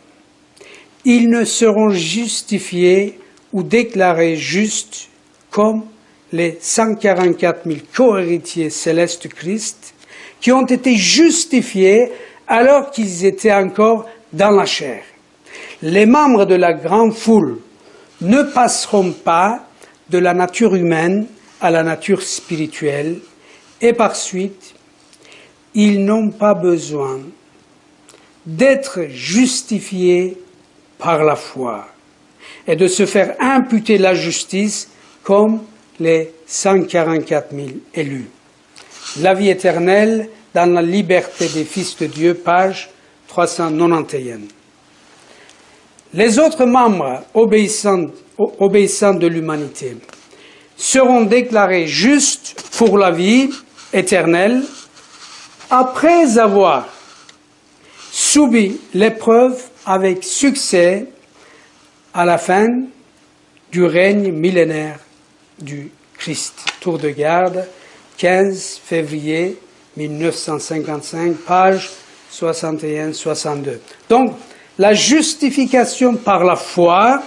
ils ne seront justifiés ou déclarés justes comme les 144 000 co-héritiers célestes du Christ qui ont été justifiés alors qu'ils étaient encore dans la chair. Les membres de la grande foule ne passeront pas de la nature humaine à la nature spirituelle et par suite, ils n'ont pas besoin d'être justifiés par la foi et de se faire imputer la justice comme les 144 000 élus. La vie éternelle dans la liberté des fils de Dieu, page 391. Les autres membres obéissants de l'humanité seront déclarés justes pour la vie éternelle après avoir subi l'épreuve avec succès à la fin du règne millénaire du Christ. Tour de garde, 15 février 1955, page 61-62. Donc, la justification par la foi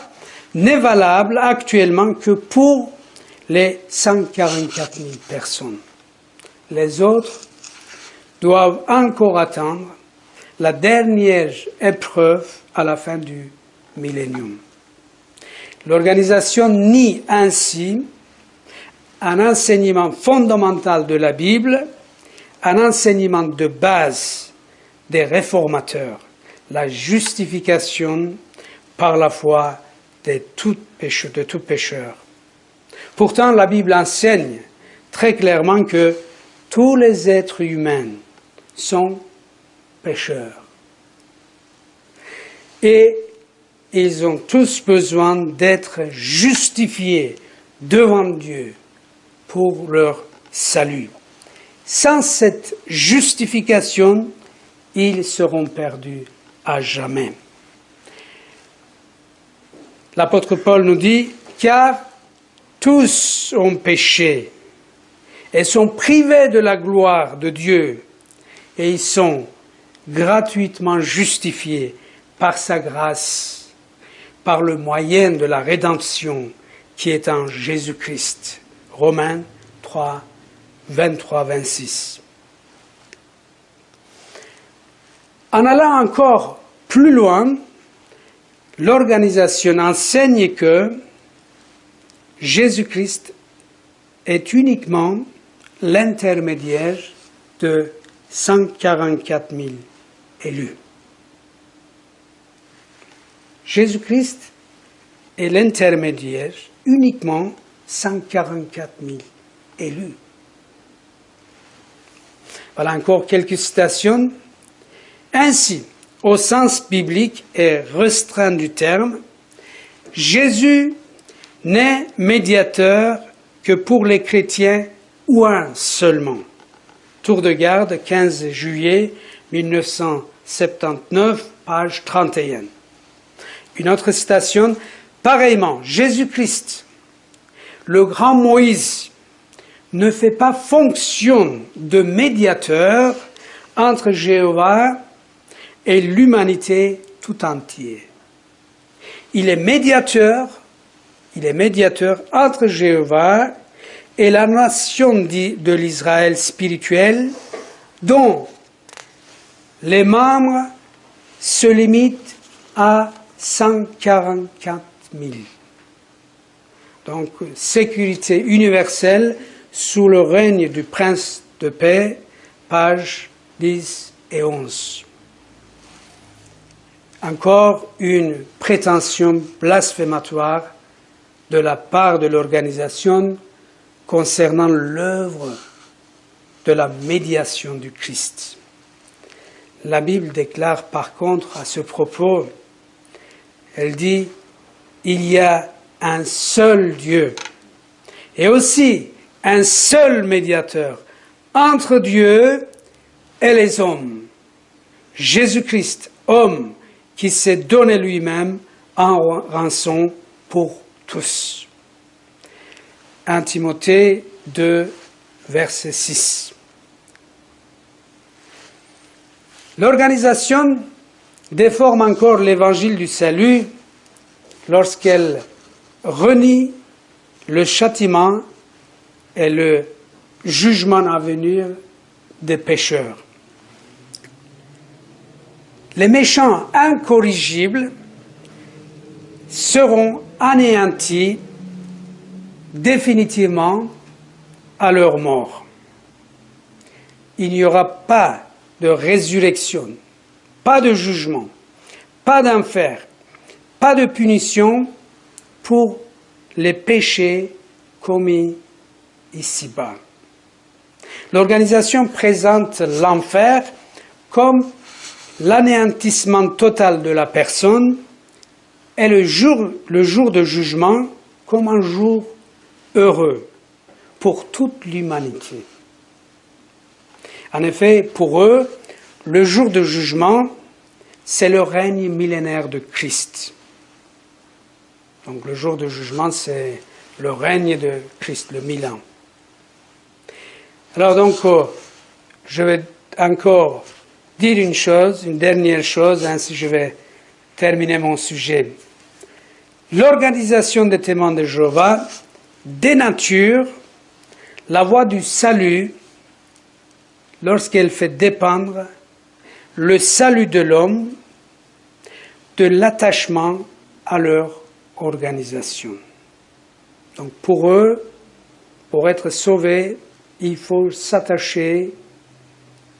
n'est valable actuellement que pour les 144 000 personnes. Les autres doivent encore attendre la dernière épreuve à la fin du millénium. L'organisation nie ainsi un enseignement fondamental de la Bible, un enseignement de base des réformateurs, la justification par la foi de tout pécheur. Pourtant, la Bible enseigne très clairement que tous les êtres humains sont pécheurs. Et ils ont tous besoin d'être justifiés devant Dieu pour leur salut. Sans cette justification, ils seront perdus à jamais. L'apôtre Paul nous dit, car tous ont péché et sont privés de la gloire de Dieu, et ils sont gratuitement justifiés par sa grâce, par le moyen de la rédemption qui est en Jésus-Christ. Romains 3, 23-26. En allant encore plus loin, l'organisation enseigne que Jésus-Christ est uniquement l'intermédiaire de 144 000 élus. Jésus-Christ est l'intermédiaire uniquement 144 000 élus. Voilà encore quelques citations. Ainsi, au sens biblique et restreint du terme, Jésus n'est médiateur que pour les chrétiens ou un seulement. Tour de garde, 15 juillet 1979, page 31. Une autre citation, pareillement, Jésus-Christ, le grand Moïse, ne fait pas fonction de médiateur entre Jéhovah et l'humanité tout entière. Il est médiateur entre Jéhovah et la nation de l'Israël spirituel, dont les membres se limitent à 144 000. Donc, sécurité universelle sous le règne du prince de paix, pages 10 et 11. Encore une prétention blasphématoire de la part de l'organisation concernant l'œuvre de la médiation du Christ. La Bible déclare par contre à ce propos, elle dit, il y a un seul Dieu et aussi un seul médiateur entre Dieu et les hommes, Jésus-Christ, homme, qui s'est donné lui-même en rançon pour tous. 1 Timothée 2, verset 6. L'organisation déforme encore l'évangile du salut lorsqu'elle renie le châtiment et le jugement à venir des pécheurs. Les méchants incorrigibles seront anéantis définitivement à leur mort. Il n'y aura pas de résurrection, pas de jugement, pas d'enfer, pas de punition pour les péchés commis ici-bas. L'organisation présente l'enfer comme l'anéantissement total de la personne et le jour de jugement comme un jour heureux pour toute l'humanité. En effet, pour eux, le jour de jugement, c'est le règne millénaire de Christ. Donc le jour de jugement, c'est le règne de Christ, le 1000 ans. Alors donc, je vais encore dire une dernière chose, ainsi je vais terminer mon sujet. L'organisation des témoins de Jéhovah dénature la voie du salut lorsqu'elle fait dépendre le salut de l'homme de l'attachement à leur organisation. Donc pour eux, pour être sauvés, il faut s'attacher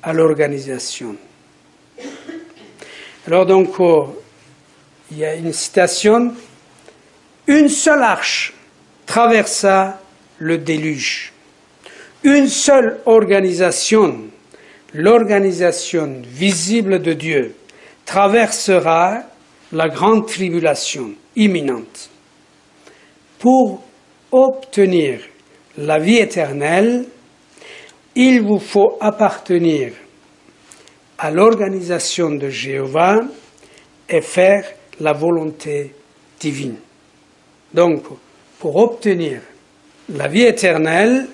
à l'organisation. Alors donc, il y a une citation, « Une seule arche traversa le déluge. Une seule organisation, l'organisation visible de Dieu, traversera la grande tribulation imminente. Pour obtenir la vie éternelle, il vous faut appartenir à l'organisation de Jéhovah et faire la volonté divine. » Donc, pour obtenir la vie éternelle,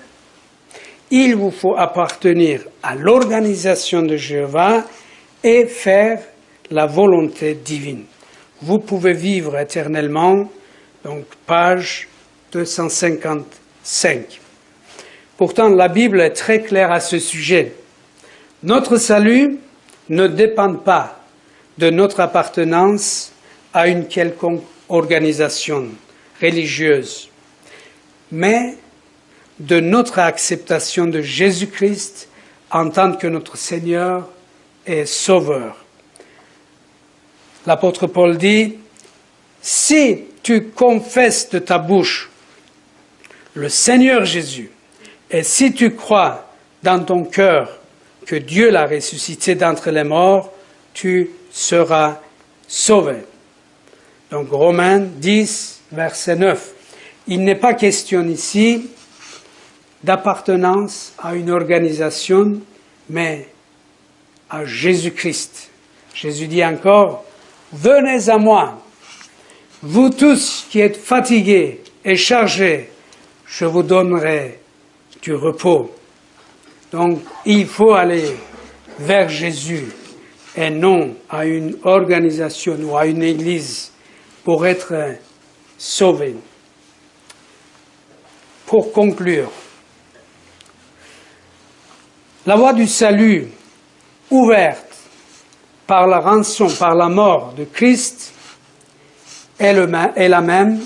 il vous faut appartenir à l'organisation de Jéhovah et faire la volonté divine. Vous pouvez vivre éternellement, donc page 255. Pourtant, la Bible est très claire à ce sujet. Notre salut ne dépend pas de notre appartenance à une quelconque organisation religieuse, mais de notre acceptation de Jésus-Christ en tant que notre Seigneur et Sauveur. L'apôtre Paul dit, « Si tu confesses de ta bouche le Seigneur Jésus, et si tu crois dans ton cœur que Dieu l'a ressuscité d'entre les morts, tu seras sauvé. » Donc Romains 10, verset 9. Il n'est pas question ici d'appartenance à une organisation, mais à Jésus-Christ. Jésus dit encore, « Venez à moi, vous tous qui êtes fatigués et chargés, je vous donnerai du repos. » Donc, il faut aller vers Jésus et non à une organisation ou à une église pour être sauvé. Pour conclure, la voie du salut ouverte par la rançon, par la mort de Christ, est la même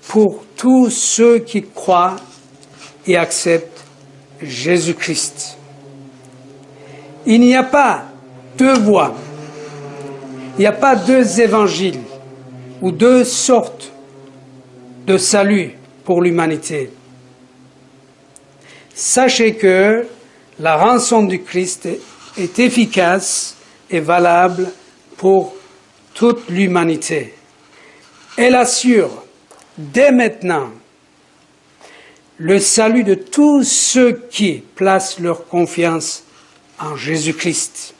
pour tous ceux qui croient et acceptent Jésus-Christ. Il n'y a pas deux voies, il n'y a pas deux évangiles ou deux sortes de salut pour l'humanité. Sachez que la rançon du Christ est efficace et valable pour toute l'humanité. Elle assure dès maintenant le salut de tous ceux qui placent leur confiance en Jésus-Christ.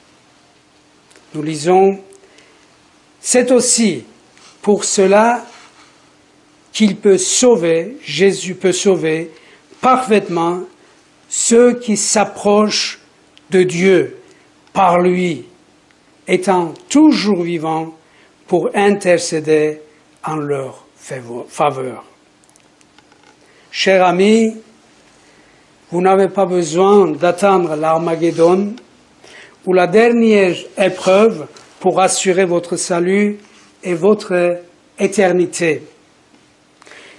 Nous lisons, c'est aussi pour cela qu'il peut sauver, Jésus peut sauver parfaitement ceux qui s'approchent de Dieu par lui, étant toujours vivants pour intercéder en leur faveur. Chers amis, vous n'avez pas besoin d'attendre l'Armageddon ou la dernière épreuve pour assurer votre salut et votre éternité.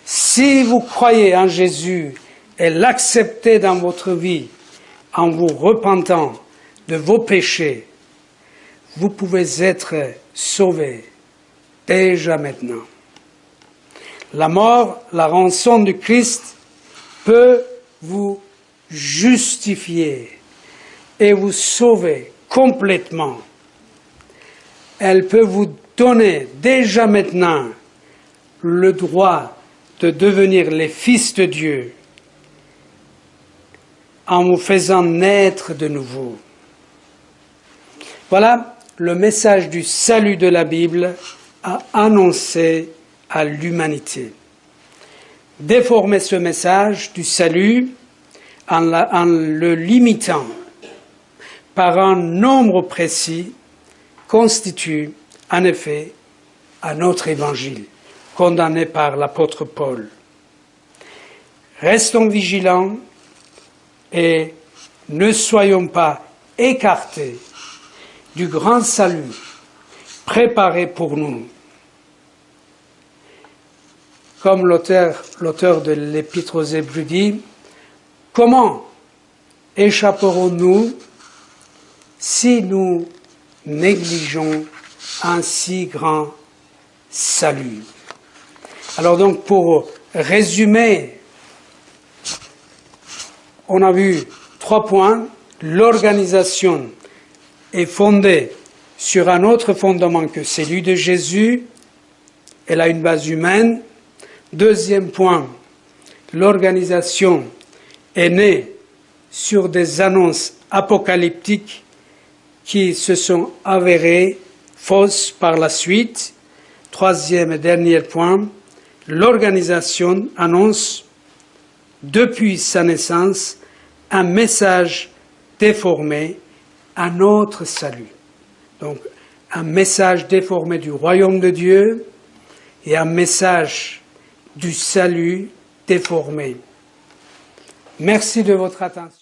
Si vous croyez en Jésus et l'acceptez dans votre vie en vous repentant de vos péchés, vous pouvez être sauvés déjà maintenant. La mort, la rançon du Christ peut vous justifier et vous sauver complètement. Elle peut vous donner déjà maintenant le droit de devenir les fils de Dieu en vous faisant naître de nouveau. Voilà le message du salut de la Bible à annoncer à l'humanité. Déformer ce message du salut en le limitant par un nombre précis constitue en effet un autre évangile condamné par l'apôtre Paul. Restons vigilants et ne soyons pas écartés du grand salut préparé pour nous. Comme l'auteur de l'Épître aux Hébreux dit, comment échapperons-nous si nous négligeons un si grand salut? Alors donc, pour résumer, on a vu 3 points. L'organisation est fondée sur un autre fondement que celui de Jésus. Elle a une base humaine. Deuxième point, l'organisation est née sur des annonces apocalyptiques qui se sont avérées fausses par la suite. Troisième et dernier point, l'organisation annonce depuis sa naissance un message déformé, un autre salut. Donc un message déformé du royaume de Dieu et un message du salut déformé. Merci de votre attention.